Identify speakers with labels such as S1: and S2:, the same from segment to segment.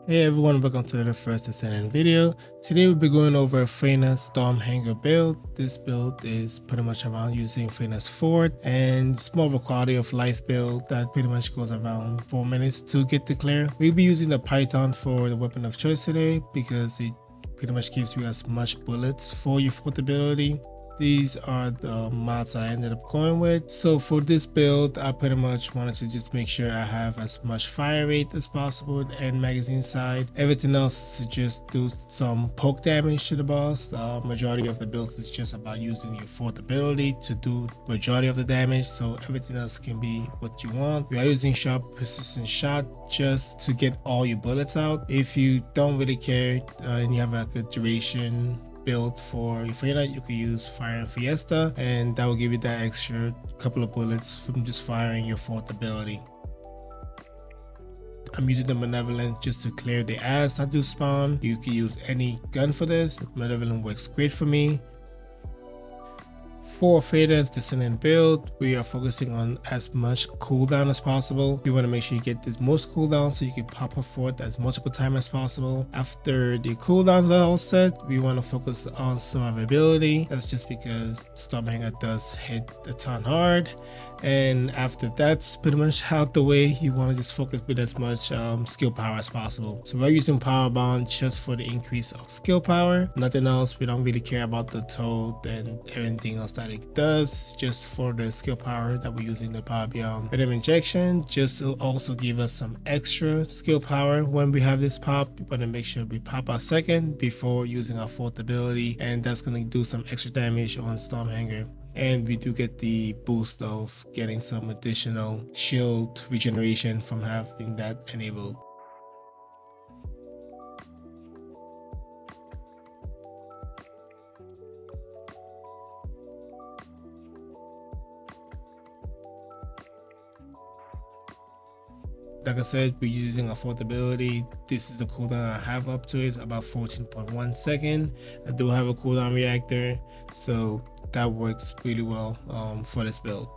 S1: Hey everyone, welcome to the first Transcendent video. Today we'll be going over Freyna Stormhanger build. This build is pretty much around using Freyna's Fort, and it's more of a quality of life build that pretty much goes around 4 minutes to get to clear. We'll be using the Python for the weapon of choice today because it pretty much gives you as much bullets for your fort ability. These are the mods I ended up going with. So for this build, I pretty much wanted to just make sure I have as much fire rate as possible and magazine side. Everything else is to just do some poke damage to the boss. Majority of the builds is just about using your fort ability to do majority of the damage. So everything else can be what you want. We are using sharp persistent shot just to get all your bullets out. If you don't really care and you have like a duration build for your Freyna, you could use Fire and Fiesta, and that will give you that extra couple of bullets from just firing your fort ability. I'm using the Malevolent just to clear the ads that do spawn. You can use any gun for this. Malevolent works great for me. For Freyna's Descendant build, we are focusing on as much cooldown as possible. You want to make sure you get this most cooldown so you can pop a fort as multiple times as possible. After the cooldowns are all set, we want to focus on survivability. That's just because Stormhanger does hit a ton hard. And after that's pretty much out the way, you want to just focus with as much skill power as possible. So we're using Power Bond just for the increase of skill power. Nothing else. We don't really care about the toad and everything else that it does, just for the skill power that we're using the Power Beyond. Venom Injection just to also give us some extra skill power when we have this pop. We want to make sure we pop our second before using our fourth ability, and that's going to do some extra damage on Stormhanger. And we do get the boost of getting some additional shield regeneration from having that enabled. Like I said, we're using a fourth ability. This is the cooldown I have up to it, about 14.1 seconds. I do have a cooldown reactor, so that works really well for this build.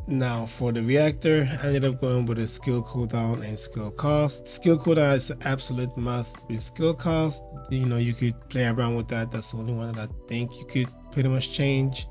S1: Now for the reactor, I ended up going with a skill cooldown and skill cost. Skill cooldown is an absolute must with skill cost. You know, you could play around with that. That's the only one that I think you could pretty much change.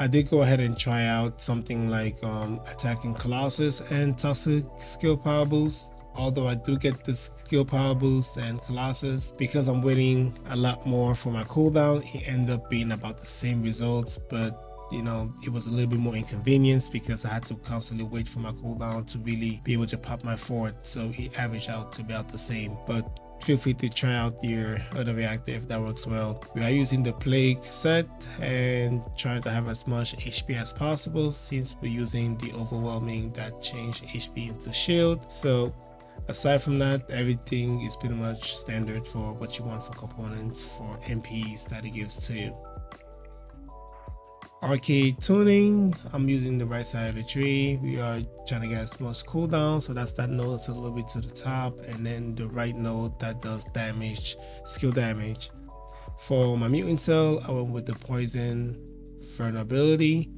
S1: I did go ahead and try out something like attacking Colossus and Toxic skill power boost. Although I do get the skill power boost and Colossus, because I'm waiting a lot more for my cooldown, it ended up being about the same results, but you know, it was a little bit more inconvenience because I had to constantly wait for my cooldown to really be able to pop my fort, so it averaged out to about the same. But feel free to try out your other reactor if that works well. We are using the Plague set and trying to have as much HP as possible, since we're using the Overwhelming that changed HP into shield. So aside from that, everything is pretty much standard for what you want for components for MPs that it gives to you. Arche Tuning, I'm using the right side of the tree. We are trying to get as much cooldown, so that's that node that's a little bit to the top, and then the right node that does damage, skill damage. For my mutant cell, I went with the Poison Vulnerability.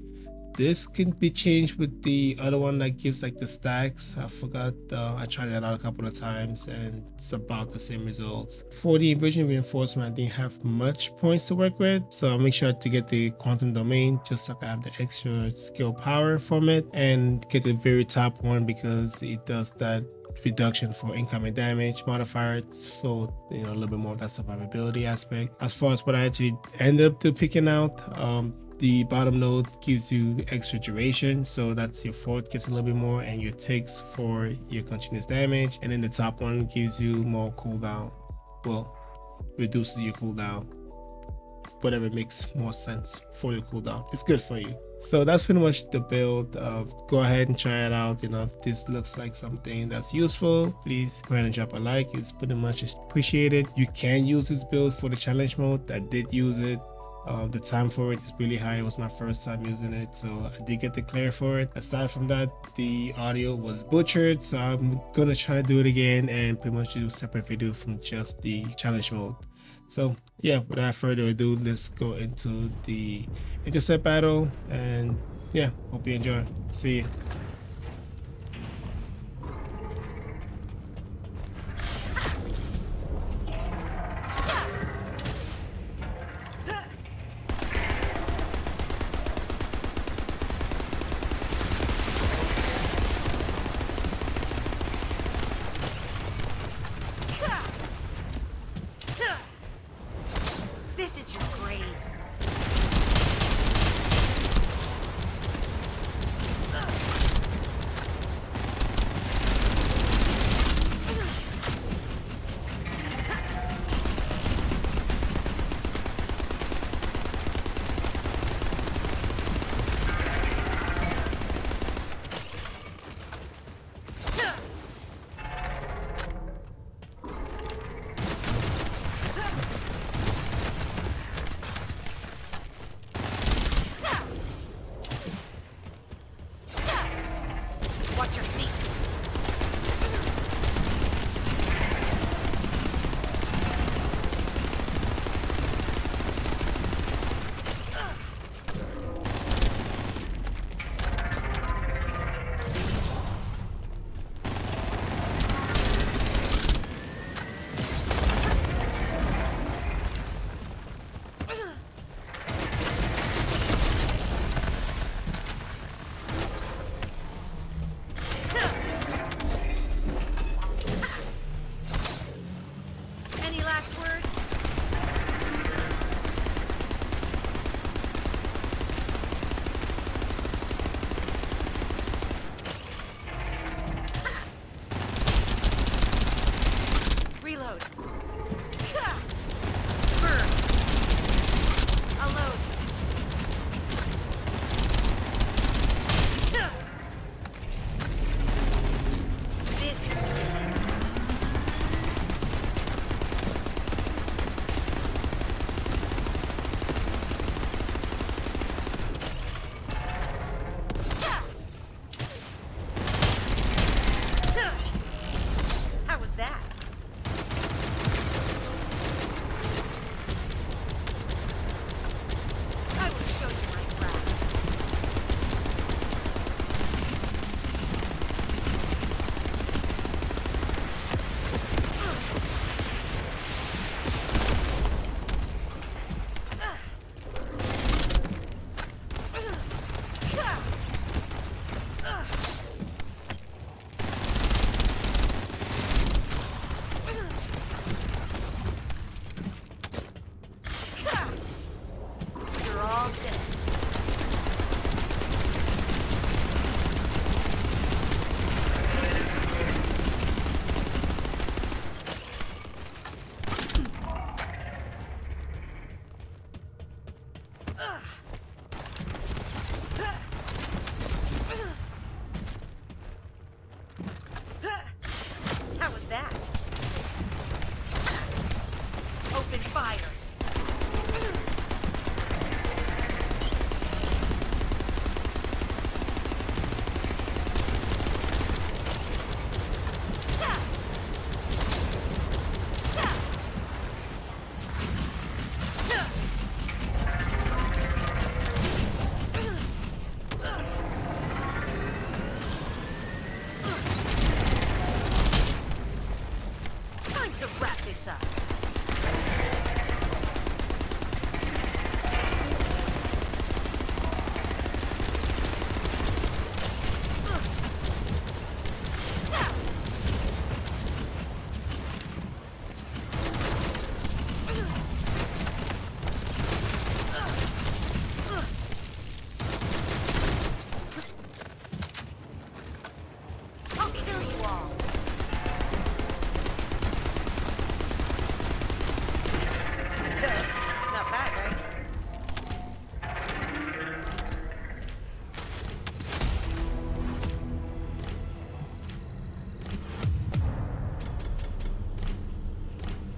S1: This can be changed with the other one that gives like the stacks. I forgot, I tried that out a couple of times and it's about the same results. For the Inversion Reinforcement, I didn't have much points to work with, so I'll make sure to get the Quantum Domain just so I have the extra skill power from it, and get the very top one because it does that reduction for incoming damage modifier, so you know, a little bit more of that survivability aspect. As far as what I actually ended up picking out, the bottom node gives you extra duration, so that's your fort gets a little bit more, and your ticks for your continuous damage, and then the top one gives you more cooldown. Well, reduces your cooldown, whatever makes more sense for your cooldown. It's good for you. So that's pretty much the build. Go ahead and try it out. You know, if this looks like something that's useful, please go ahead and drop a like. It's pretty much appreciated. You can use this build for the challenge mode. I did use it. The time for it is really high. It was my first time using it, so I did get the clear for it. Aside from that, the audio was butchered, so I'm gonna try to do it again and pretty much do a separate video from just the challenge mode. So yeah, without further ado, let's go into the intercept battle, and yeah, hope you enjoy. See you.